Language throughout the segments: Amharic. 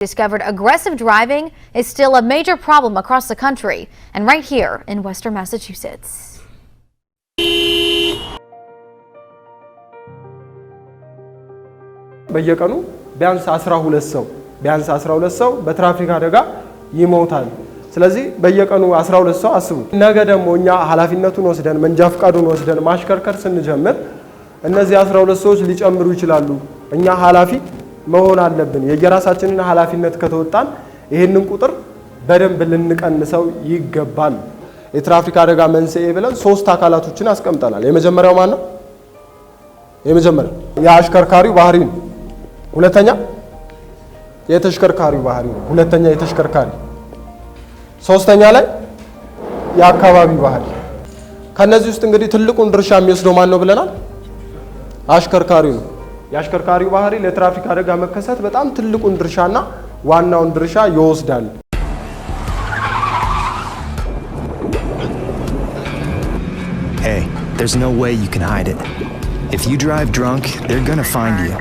Discovered aggressive driving is still a major problem across the country and right here in Western Massachusetts. በየቀኑ ቢያንስ 12 ሰው በትራፊክ አደጋ ይሞታል። ስለዚህ በየቀኑ 12 ሰው አስቡ። ነገ ደግሞ እኛ ኃላፊነቱን ወስደን መንጃ ፍቃዱን ወስደን ማሽከርከር ስንጀምር እነዚህ 12 ሰዎች ሊጨምሩ ይችላሉ። እኛ ኃላፊ መሆን አለብን። የየራሳችንን ኃላፊነት ከተወጣን ይሄንን ቁጥር በደንብ ልንቀንሰው ይገባል። የትራፊክ አደጋ መንስኤ ብለን 3 አካላቶችን አስቀምጠናል። የመጀመሪያው ማን ነው? የመጀመሪያው የአሽከርካሪው ባህሪ ነው። ሁለተኛ የተሽከርካሪው ባህሪ ነው። ሁለተኛ የተሽከርካሪ ሶስተኛ ላይ የአካባቢ ባህሪ። ከነዚህ ውስጥ እንግዲህ ትልቁን ድርሻ የሚወስደው ማን ነው ብለናል? አሽከርካሪው ነው። የአሽከርካሪው ባህሪ ለትራፊክ አደጋ መከሰት በጣም ትልቁን ድርሻና ዋናውን ድርሻ ይወስዳል። Hey, there's no way you can hide it. If you drive drunk, they're gonna find you.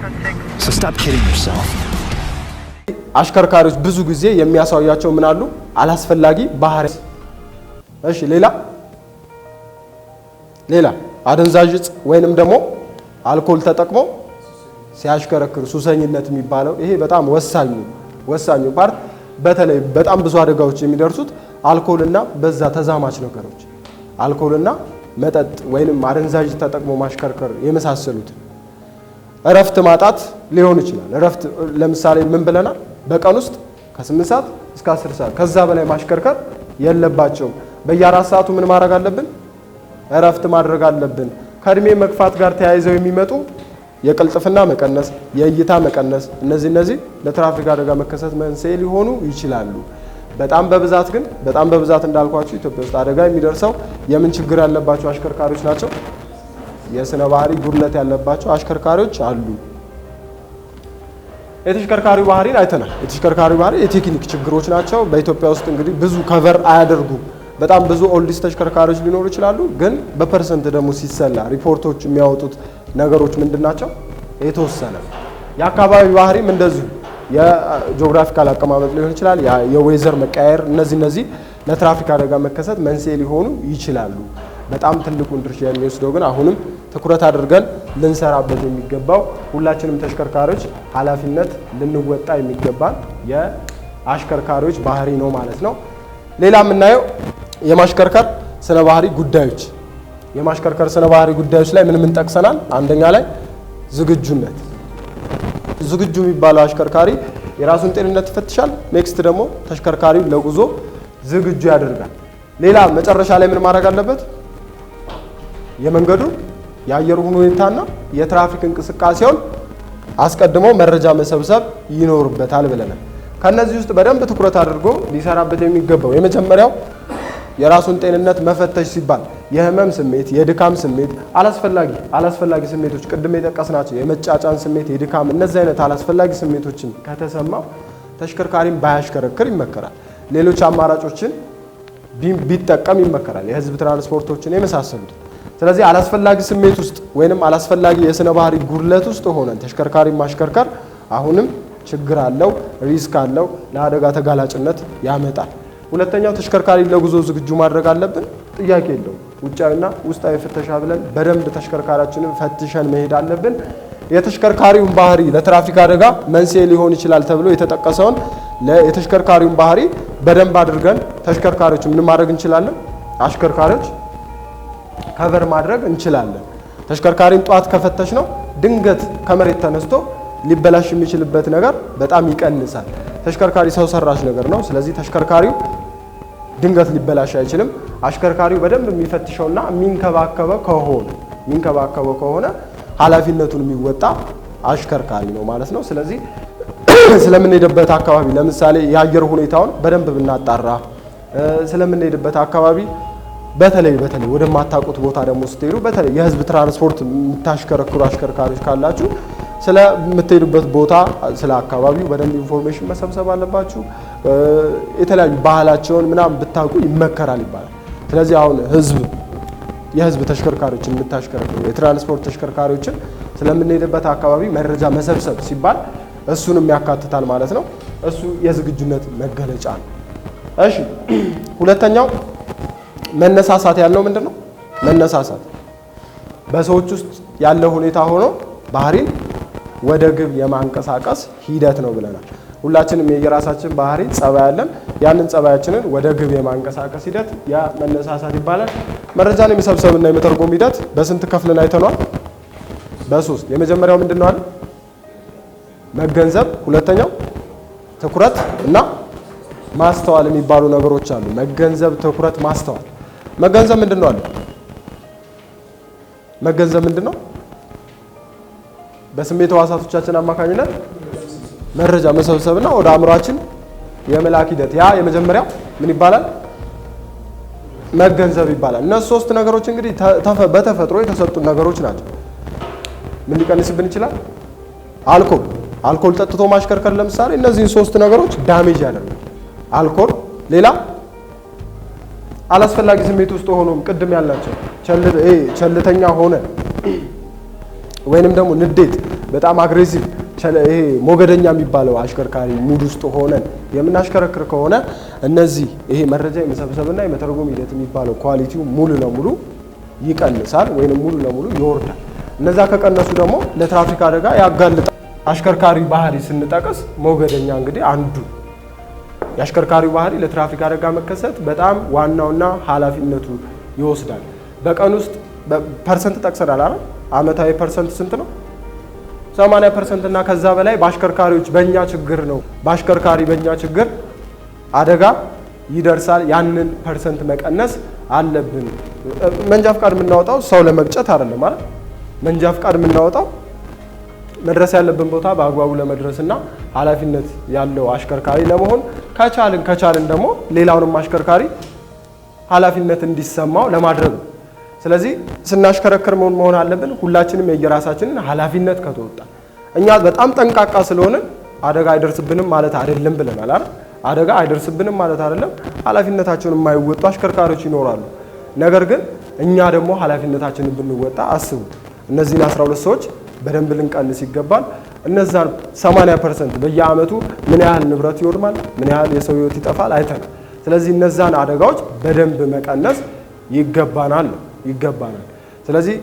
So stop kidding yourself. አሽከርካሪዎች ብዙ ጊዜ የሚያሳዩቸው ምን አሉ? አላስፈላጊ ባህሪ። እሺ ሌላ አደንዛዥ እጽ ወይንም ደግሞ አልኮል ተጠቅሞ ሲያሽከረክሩ ሱሰኝነት የሚባለው ይሄ በጣም ወሳኙ ፓርት። በተለይ በጣም ብዙ አደጋዎች የሚደርሱት አልኮልና በዛ ተዛማች ነገሮች አልኮልና መጠጥ ወይንም አደንዛዥ ተጠቅሞ ማሽከርከር የመሳሰሉት። እረፍት ማጣት ሊሆን ይችላል። እረፍት ለምሳሌ ምን ብለናል? በቀን ውስጥ ከ8 ሰዓት እስከ 10 ሰዓት ከዛ በላይ ማሽከርከር የለባቸውም። በየ4 ሰዓቱ ምን ማድረግ አለብን? እረፍት ማድረግ አለብን። ከእድሜ መግፋት ጋር ተያይዘው የሚመጡ የቅልጥፍና መቀነስ፣ የእይታ መቀነስ እነዚህ ለትራፊክ አደጋ መከሰት መንስኤ ሊሆኑ ይችላሉ። በጣም በብዛት እንዳልኳችሁ ኢትዮጵያ ውስጥ አደጋ የሚደርሰው የምን ችግር ያለባቸው አሽከርካሪዎች ናቸው? የስነ ባህሪ ጉድለት ያለባቸው አሽከርካሪዎች አሉ። የተሽከርካሪው ባህሪን አይተናል። የተሽከርካሪው ባህሪ የቴክኒክ ችግሮች ናቸው። በኢትዮጵያ ውስጥ እንግዲህ ብዙ ከቨር አያደርጉም። በጣም ብዙ ኦልዲስ ተሽከርካሪዎች ሊኖሩ ይችላሉ። ግን በፐርሰንት ደግሞ ሲሰላ ሪፖርቶች የሚያወጡት ነገሮች ምንድናቸው? የተወሰነ። የአካባቢ ባህሪም እንደዚሁ የጂኦግራፊካል አቀማመጥ ሊሆን ይችላል፣ የዌዘር መቀያየር እነዚህ ለትራፊክ አደጋ መከሰት መንስኤ ሊሆኑ ይችላሉ። በጣም ትልቁን ድርሻ የሚወስደው ግን አሁንም ትኩረት አድርገን ልንሰራበት የሚገባው ሁላችንም ተሽከርካሪዎች ኃላፊነት ልንወጣ የሚገባል የአሽከርካሪዎች ባህሪ ነው ማለት ነው። ሌላ የምናየው የማሽከርከር ስነ ባህሪ ጉዳዮች። የማሽከርከር ስነ ባህሪ ጉዳዮች ላይ ምን ጠቅሰናል? አንደኛ ላይ ዝግጁነት። ዝግጁ የሚባለው አሽከርካሪ የራሱን ጤንነት ይፈትሻል። ኔክስት ደግሞ ተሽከርካሪው ለጉዞ ዝግጁ ያደርጋል። ሌላ መጨረሻ ላይ ምን ማድረግ አለበት? የመንገዱ የአየር ሁኔታና የትራፊክ እንቅስቃሴውን አስቀድሞ መረጃ መሰብሰብ ይኖርበታል ብለናል። ከነዚህ ውስጥ በደንብ ትኩረት አድርጎ ሊሰራበት የሚገባው የመጀመሪያው የራሱን ጤንነት መፈተሽ ሲባል የህመም ስሜት፣ የድካም ስሜት፣ አላስፈላጊ ስሜቶች ቅድም የጠቀስናቸው የመጫጫን ስሜት፣ የድካም እነዚህ አይነት አላስፈላጊ ስሜቶችን ከተሰማው ተሽከርካሪን ባያሽከረክር ይመከራል። ሌሎች አማራጮችን ቢጠቀም ይመከራል፣ የህዝብ ትራንስፖርቶችን የመሳሰሉት። ስለዚህ አላስፈላጊ ስሜት ውስጥ ወይንም አላስፈላጊ የስነ ባህሪ ጉድለት ውስጥ ሆነን ተሽከርካሪ ማሽከርከር አሁንም ችግር አለው፣ ሪስክ አለው፣ ለአደጋ ተጋላጭነት ያመጣል። ሁለተኛው ተሽከርካሪ ለጉዞ ዝግጁ ማድረግ አለብን፣ ጥያቄ የለውም። ውጫዊና ውስጣዊ ፍተሻ ብለን በደንብ ተሽከርካሪያችንን ፈትሸን መሄድ አለብን። የተሽከርካሪውን ባህሪ ለትራፊክ አደጋ መንስኤ ሊሆን ይችላል ተብሎ የተጠቀሰውን የተሽከርካሪውን ባህሪ በደንብ አድርገን ተሽከርካሪዎች ምን ማድረግ እንችላለን? አሽከርካሪዎች ከቨር ማድረግ እንችላለን። ተሽከርካሪን ጧት ከፈተሽ ነው ድንገት ከመሬት ተነስቶ ሊበላሽ የሚችልበት ነገር በጣም ይቀንሳል። ተሽከርካሪ ሰው ሰራሽ ነገር ነው። ስለዚህ ተሽከርካሪው ድንገት ሊበላሽ አይችልም። አሽከርካሪው በደንብ የሚፈትሸውና የሚንከባከበው ከሆነ ኃላፊነቱን የሚወጣ አሽከርካሪ ነው ማለት ነው። ስለዚህ ስለምንሄድበት አካባቢ ለምሳሌ የአየር ሁኔታውን በደንብ ብናጣራ፣ ስለምንሄድበት አካባቢ በተለይ ወደማታውቁት ቦታ ደግሞ ስትሄዱ በተለይ የህዝብ ትራንስፖርት የምታሽከረክሩ አሽከርካሪዎች ካላችሁ ስለምትሄዱበት ቦታ ስለ አካባቢው በደንብ ኢንፎርሜሽን መሰብሰብ አለባችሁ። የተለያዩ ባህላቸውን ምናምን ብታውቁ ይመከራል ይባላል። ስለዚህ አሁን የህዝብ ተሽከርካሪዎችን የምታሽከረክሩ የትራንስፖርት ተሽከርካሪዎችን ስለምንሄድበት አካባቢ መረጃ መሰብሰብ ሲባል እሱንም ያካትታል ማለት ነው። እሱ የዝግጁነት መገለጫ ነው። እሺ ሁለተኛው መነሳሳት ያለው ምንድነው? መነሳሳት በሰዎች ውስጥ ያለው ሁኔታ ሆኖ ባህሪን ወደ ግብ የማንቀሳቀስ ሂደት ነው ብለናል። ሁላችንም የየራሳችን ባህሪ ጸባይ አለን። ያንን ጸባያችንን ወደ ግብ የማንቀሳቀስ ሂደት ያ መነሳሳት ይባላል። መረጃን የመሰብሰብና የመተርጎም ሂደት በስንት ከፍለን አይተናል? በሶስት። የመጀመሪያው ምንድነው አለ? መገንዘብ፣ ሁለተኛው ትኩረት እና ማስተዋል የሚባሉ ነገሮች አሉ። መገንዘብ፣ ትኩረት፣ ማስተዋል። መገንዘብ ምንድነው አለ? መገንዘብ ምንድነው? በስሜት ሕዋሳቶቻችን አማካኝነት መረጃ መሰብሰብና ወደ አእምሯችን የመላክ ሂደት ያ የመጀመሪያው ምን ይባላል? መገንዘብ ይባላል። እነዚህ ሶስት ነገሮች እንግዲህ በተፈጥሮ የተሰጡ ነገሮች ናቸው። ምን ሊቀንስብን ይችላል? አልኮል ጠጥቶ ማሽከርከር ለምሳሌ እነዚህን ሶስት ነገሮች ዳሜጅ ያደርጋል። አልኮል፣ ሌላ አላስፈላጊ ስሜት ውስጥ ሆኖም ቅድም ያልናቸው ቸልተኛ ሆነ ወይንም ደግሞ ንዴት፣ በጣም አግሬሲቭ ይሄ ሞገደኛ የሚባለው አሽከርካሪ ሙድ ውስጥ ሆነን የምናሽከረክር ከሆነ እነዚህ ይሄ መረጃ የመሰብሰብና የመተርጎም ሂደት የሚባለው ኳሊቲው ሙሉ ለሙሉ ይቀንሳል ወይንም ሙሉ ለሙሉ ይወርዳል። እነዛ ከቀነሱ ደግሞ ለትራፊክ አደጋ ያጋልጣል። አሽከርካሪ ባህሪ ስንጠቅስ ሞገደኛ እንግዲህ አንዱ የአሽከርካሪው ባህሪ ለትራፊክ አደጋ መከሰት በጣም ዋናውና ኃላፊነቱ ይወስዳል። በቀን ውስጥ ፐርሰንት ጠቅሰናል አይደል? አመታዊ ፐርሰንት ስንት ነው? 80% እና ከዛ በላይ በአሽከርካሪዎች በእኛ ችግር ነው። በአሽከርካሪ በእኛ ችግር አደጋ ይደርሳል። ያንን ፐርሰንት መቀነስ አለብን። መንጃ ፍቃድ የምናወጣው ሰው ለመግጨት አይደለም ማለት መንጃ ፍቃድ የምናወጣው መድረስ ያለብን ቦታ በአግባቡ ለመድረስና ኃላፊነት ያለው አሽከርካሪ ለመሆን ከቻልን ደግሞ ሌላውንም አሽከርካሪ ኃላፊነት እንዲሰማው ለማድረግ ነው። ስለዚህ ስናሽከረክር መሆን አለብን ሁላችንም የየራሳችንን ኃላፊነት ከተወጣ እኛ በጣም ጠንቃቃ ስለሆንን አደጋ አይደርስብንም ማለት አይደለም ብለናል አይደል? አደጋ አይደርስብንም ማለት አይደለም። ኃላፊነታቸውን የማይወጡ አሽከርካሪዎች ይኖራሉ። ነገር ግን እኛ ደግሞ ኃላፊነታችንን ብንወጣ አስቡ፣ እነዚህን 12 ሰዎች በደንብ ልንቀንስ ይገባል። እነዛን 80% በየአመቱ ምን ያህል ንብረት ይወድማል፣ ምን ያህል የሰው ህይወት ይጠፋል አይተናል። ስለዚህ እነዛን አደጋዎች በደንብ መቀነስ ይገባናል። ስለዚህ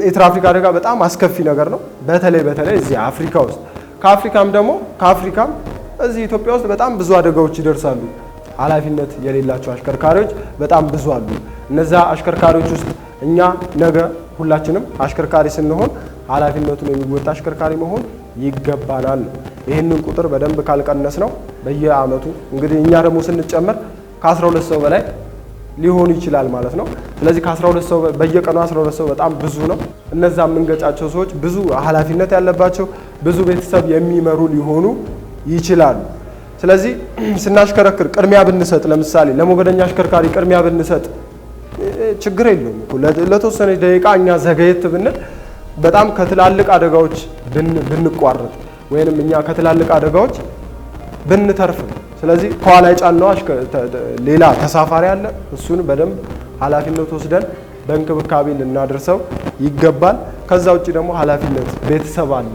የትራፊክ አደጋ በጣም አስከፊ ነገር ነው። በተለይ እዚህ አፍሪካ ውስጥ ከአፍሪካም እዚህ ኢትዮጵያ ውስጥ በጣም ብዙ አደጋዎች ይደርሳሉ። ኃላፊነት የሌላቸው አሽከርካሪዎች በጣም ብዙ አሉ። እነዛ አሽከርካሪዎች ውስጥ እኛ ነገ ሁላችንም አሽከርካሪ ስንሆን ኃላፊነቱን የሚወጣ አሽከርካሪ መሆን ይገባናል። ይህንን ቁጥር በደንብ ካልቀነስ ነው በየአመቱ እንግዲህ እኛ ደግሞ ስንጨመር ከ12 ሰው በላይ ሊሆን ይችላል ማለት ነው። ስለዚህ ከ12 ሰው በየቀኑ 12 ሰው በጣም ብዙ ነው። እነዛ የምንገጫቸው ሰዎች ብዙ ኃላፊነት ያለባቸው ብዙ ቤተሰብ የሚመሩ ሊሆኑ ይችላሉ። ስለዚህ ስናሽከረክር ቅድሚያ ብንሰጥ፣ ለምሳሌ ለሞገደኛ አሽከርካሪ ቅድሚያ ብንሰጥ ችግር የለውም እኮ ለተወሰነ ደቂቃ እኛ ዘገየት ብንል በጣም ከትላልቅ አደጋዎች ብንቋረጥ ወይንም እኛ ከትላልቅ አደጋዎች ብንተርፍ ነው። ስለዚህ ከኋላ የጫነው ሌላ ተሳፋሪ አለ። እሱን በደንብ ኃላፊነት ወስደን በእንክብካቤ ልናደርሰው ይገባል። ከዛ ውጪ ደግሞ ኃላፊነት ቤተሰብ አለ።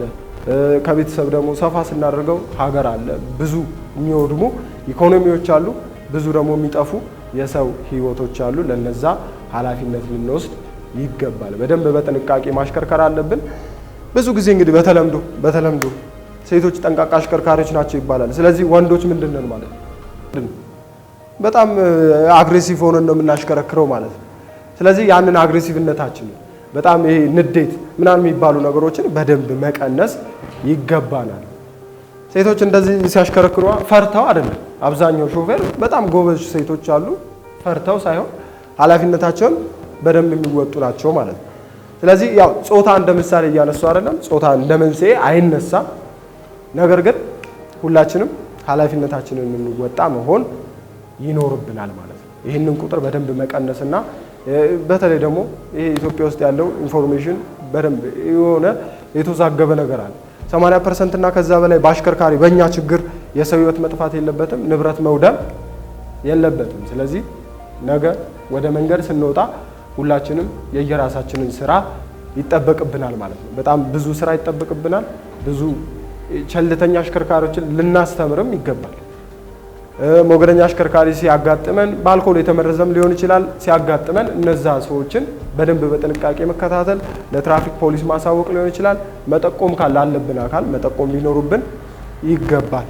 ከቤተሰብ ደግሞ ሰፋ ስናደርገው ሀገር አለ። ብዙ የሚወድሙ ኢኮኖሚዎች አሉ። ብዙ ደግሞ የሚጠፉ የሰው ህይወቶች አሉ። ለነዛ ኃላፊነት ልንወስድ ይገባል። በደንብ በጥንቃቄ ማሽከርከር አለብን። ብዙ ጊዜ እንግዲህ በተለምዶ ሴቶች ጠንቃቃ አሽከርካሪዎች ናቸው ይባላል። ስለዚህ ወንዶች ምንድነን ማለት ነው? በጣም አግሬሲቭ ሆነን ነው የምናሽከረክረው ማለት ነው። ስለዚህ ያንን አግሬሲቭነታችንን በጣም ይሄ ንዴት ምናምን የሚባሉ ነገሮችን በደንብ መቀነስ ይገባናል። ሴቶች እንደዚህ ሲያሽከረክሩ ፈርተው አይደለም። አብዛኛው ሾፌር በጣም ጎበዝ ሴቶች አሉ፣ ፈርተው ሳይሆን ኃላፊነታቸውን በደንብ የሚወጡ ናቸው ማለት ነው። ስለዚህ ያው ጾታ እንደ ምሳሌ እያነሱ አይደለም፣ ጾታ እንደ መንስኤ አይነሳም። ነገር ግን ሁላችንም ኃላፊነታችንን የምንወጣ መሆን ይኖርብናል ማለት ነው። ይህንን ቁጥር በደንብ መቀነስና በተለይ ደግሞ ይሄ ኢትዮጵያ ውስጥ ያለው ኢንፎርሜሽን በደንብ የሆነ የተዛገበ ነገር አለ። 80% እና ከዛ በላይ በአሽከርካሪ በእኛ ችግር የሰው ህይወት መጥፋት የለበትም፣ ንብረት መውደም የለበትም። ስለዚህ ነገ ወደ መንገድ ስንወጣ ሁላችንም የየራሳችንን ስራ ይጠበቅብናል ማለት ነው። በጣም ብዙ ስራ ይጠበቅብናል። ብዙ ቸልተኛ አሽከርካሪዎችን ልናስተምርም ይገባል። ሞገደኛ አሽከርካሪ ሲያጋጥመን በአልኮል የተመረዘም ሊሆን ይችላል። ሲያጋጥመን እነዛ ሰዎችን በደንብ በጥንቃቄ መከታተል፣ ለትራፊክ ፖሊስ ማሳወቅ ሊሆን ይችላል። መጠቆም ካለ አለብን አካል መጠቆም ሊኖርብን ይገባል።